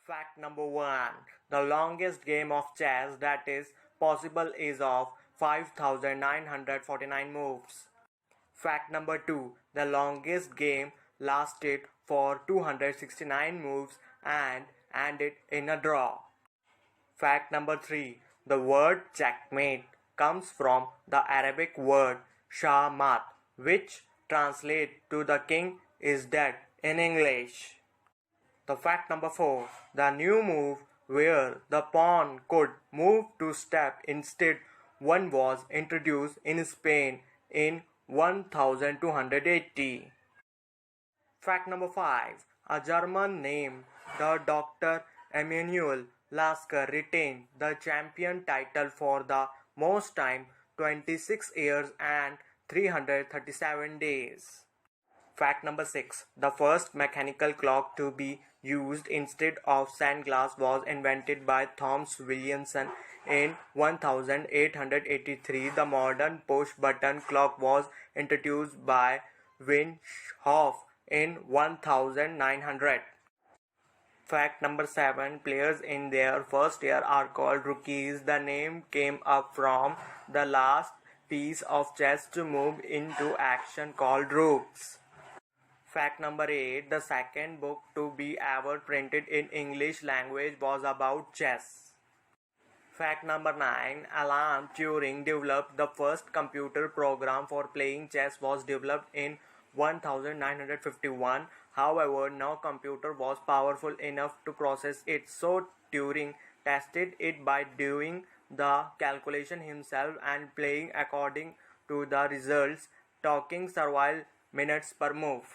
Fact number 1. The longest game of chess that is possible is of 5,949 moves. Fact number 2. The longest game lasted for 269 moves and ended in a draw. Fact number 3. The word checkmate comes from the Arabic word shamat, which translates to the king is dead in English. The fact number 4. The new move where the pawn could move to step instead one was introduced in Spain in 1280. Fact number 5. A German named the Dr. Emanuel Lasker retained the champion title for the most time, 26 years and 337 days. Fact number 6. The first mechanical clock to be used instead of sand glass was invented by Thomas Williamson in 1883. The modern push-button clock was introduced by Wishoff in 1900. Fact number 7. Players in their first year are called rookies. The name came up from the last piece of chess to move into action called rooks. Fact number 8. The second book to be ever printed in English language was about chess. Fact number 9. Alan Turing developed the first computer program for playing chess was developed in 1951. However, no computer was powerful enough to process it, so Turing tested it by doing the calculation himself and playing according to the results, talking several minutes per move.